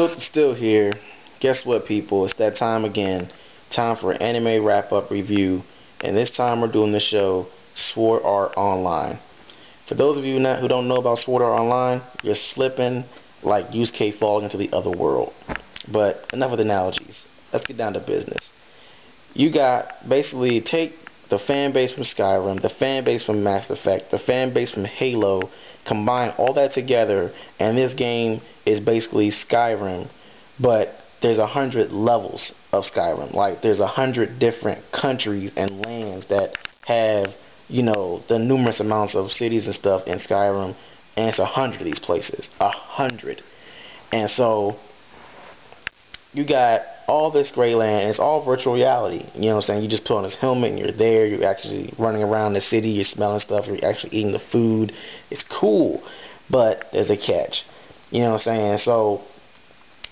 Wilt is still here. Guess what, people? It's that time again. Time for an anime wrap-up review. And this time we're doing the show Sword Art Online. For those of you who don't know about Sword Art Online, you're slipping like Yusuke falling into the other world. But enough of the analogies. Let's get down to business. You got, basically, take the fan base from Skyrim, the fan base from Mass Effect, the fan base from Halo, combine all that together, and this game is basically Skyrim, but there's 100 levels of Skyrim. Like, there's 100 different countries and lands that have, you know, the numerous amounts of cities and stuff in Skyrim, and it's 100 of these places. 100. And so you got all this great land, and it's all virtual reality. You know what I'm saying? You just put on this helmet, and you're there. You're actually running around the city. You're smelling stuff. You're actually eating the food. It's cool, but there's a catch. You know what I'm saying? So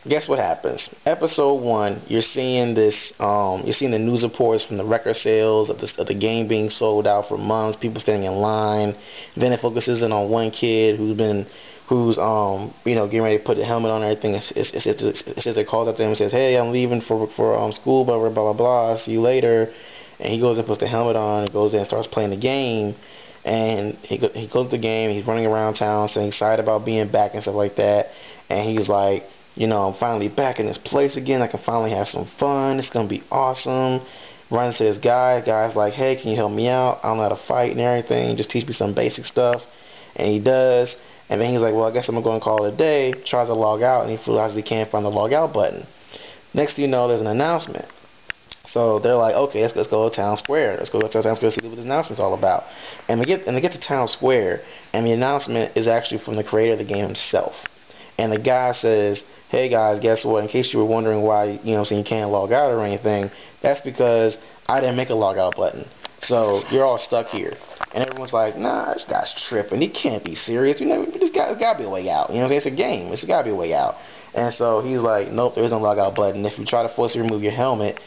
guess what happens? Episode 1, you're seeing this. You're seeing the news reports from the record sales of the game being sold out for months. People standing in line. Then it focuses in on one kid who's you know, getting ready to put the helmet on and everything. It says, it calls out to him and says, "Hey, I'm leaving for school, blah blah blah blah. See you later." And he goes and puts the helmet on and goes in and starts playing the game. And he goes to the game. He's running around town, saying excited about being back and stuff like that. And he's like, you know, I'm finally back in this place again. I can finally have some fun. It's gonna be awesome. Runs to this guy. Guy's like, "Hey, can you help me out? I don't know how to fight and everything. Just teach me some basic stuff." And he does. And then he's like, "Well, I guess I'm going to call it a day." Tries to log out, and he realizes he can't find the log out button. Next thing you know, there's an announcement. So they're like, "Okay, let's go to Town Square. Let's go to Town Square to see what this announcement's all about." And they get to Town Square, and the announcement is actually from the creator of the game himself. And the guy says, "Hey guys, guess what? In case you were wondering why, you know, so you can't log out or anything, that's because I didn't make a log out button. So you're all stuck here." And everyone's like, "Nah, this guy's tripping. He can't be serious. You know, there's got to be a way out. You know what I'm saying? It's a game. It's got to be a way out." And so he's like, "Nope, there is no logout button. If you try to force to remove your helmet,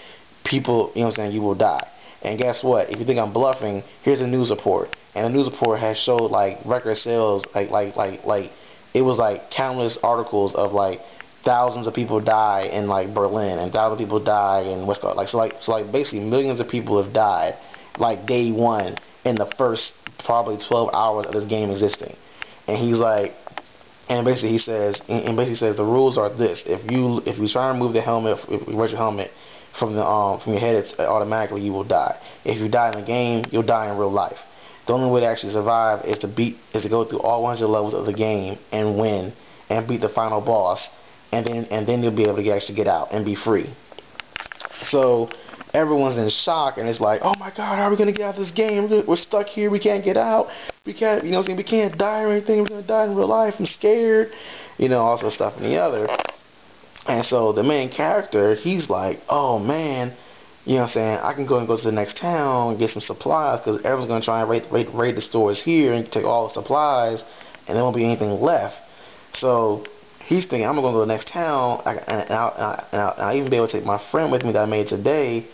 people, you know what I'm saying, you will die. And guess what? If you think I'm bluffing, here's a news report." And the news report has showed like record sales, like it was like countless articles of like thousands of people die in like Berlin and thousands of people die in what's called like basically millions of people have died like day one in the first probably 12 hours of this game existing. And he's like, and basically he says, the rules are this: if you try to remove the helmet, if you wear your helmet from your head, it's automatically you will die. If you die in the game, you'll die in real life. The only way to actually survive is to go through all 100 levels of the game and win and beat the final boss, and then you'll be able to actually get out and be free. So everyone's in shock, and it's like, "Oh my God, how are we gonna get out of this game? We're stuck here. We can't get out. We can't, you know, we can't die or anything. We're gonna die in real life. I'm scared." You know, all this stuff and the other. And so the main character, he's like, "Oh man, you know what I'm saying, I can go to the next town and get some supplies because everyone's gonna try and raid the stores here and take all the supplies, and there won't be anything left." So he's thinking, "I'm gonna go to the next town, and I'll even be able to take my friend with me that I made today."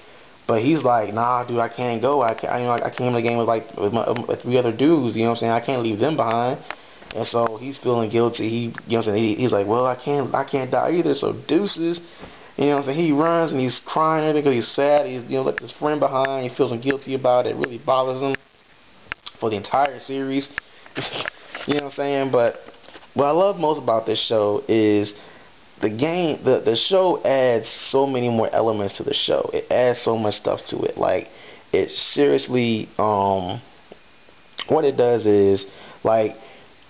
But he's like, "Nah, dude, I can't go. I came in the game with 3 other dudes. You know what I'm saying? I can't leave them behind." And so he's feeling guilty. You know what I'm saying? He's like, "Well, I can't die either. So deuces." You know what I'm saying? He runs and he's crying and everything because he's sad. He's, you know, left his friend behind. He feels guilty about it. It really bothers him for the entire series. You know what I'm saying? But what I love most about this show is the show adds so many more elements to the show. It adds so much stuff to it. Like, it seriously, what it does is, like,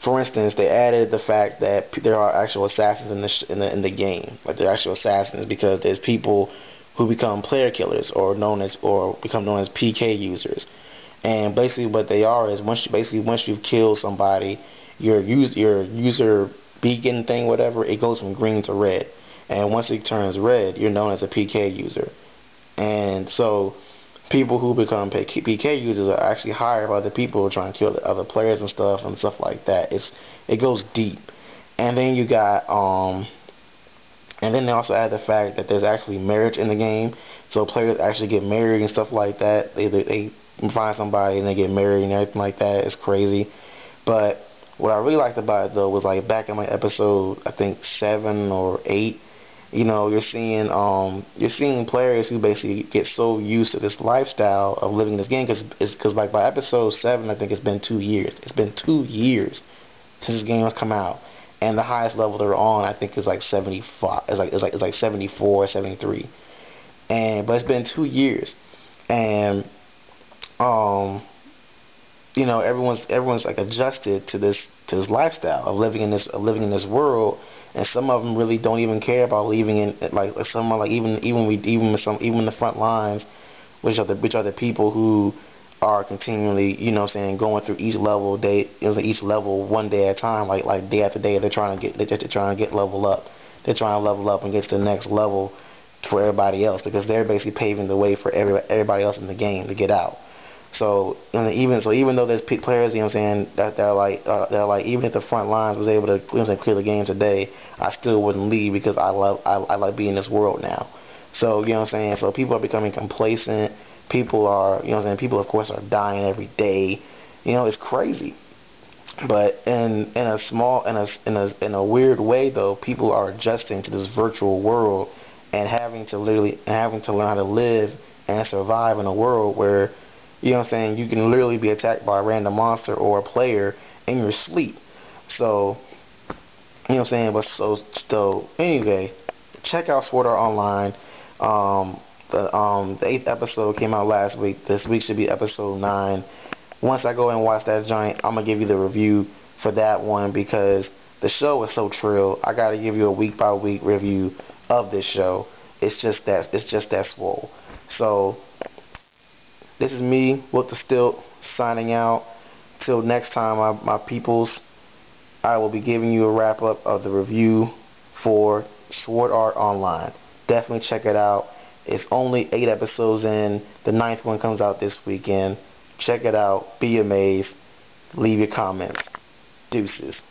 for instance, they added the fact that there are actual assassins in the game. Like, they're actual assassins because there's people who become player killers or become known as PK users. And basically what they are is once you've killed somebody, your user beacon thing, whatever, it goes from green to red. And once it turns red, you're known as a PK user. And so people who become PK users are actually hired by other people trying to kill the other players and stuff like that. It goes deep. And then you got and then they also add the fact that there's actually marriage in the game. So players actually get married and stuff like that. They find somebody and they get married and everything like that. It's crazy. But what I really liked about it though was, like, back in like episode I think 7 or 8, you're seeing players who basically get so used to this lifestyle of living this game, because like by episode 7, I think it's been 2 years. It's been 2 years since this game has come out, and the highest level they're on, I think, is like 75. It's like 74, 73, but it's been 2 years, and everyone's like adjusted to this lifestyle of living in this world. And some of them really don't even care about leaving in, like some are like even the front lines, which are the people who are continually, going through each level each level one day at a time, like day after day. They're trying to get level up. They're trying to level up and get to the next level for everybody else, because they're basically paving the way for everybody else in the game to get out. So even though there's players, that they're like even if the front lines was able to clear the game today, I still wouldn't leave, because I like being in this world now. So so people are becoming complacent. People are people of course are dying every day. It's crazy. But in a weird way though, people are adjusting to this virtual world and having to learn how to live and survive in a world where you can literally be attacked by a random monster or a player in your sleep. So, but so anyway, check out Sword Art Online. The 8th episode came out last week. This week should be episode 9. Once I go and watch that joint, I'm gonna give you the review for that one, because the show is so trill. I gotta give you a week by week review of this show. It's just that swole. So this is me, With the Stilt, signing out. Till next time, my peoples, I will be giving you a wrap-up of the review for Sword Art Online. Definitely check it out. It's only 8 episodes in. The 9th one comes out this weekend. Check it out. Be amazed. Leave your comments. Deuces.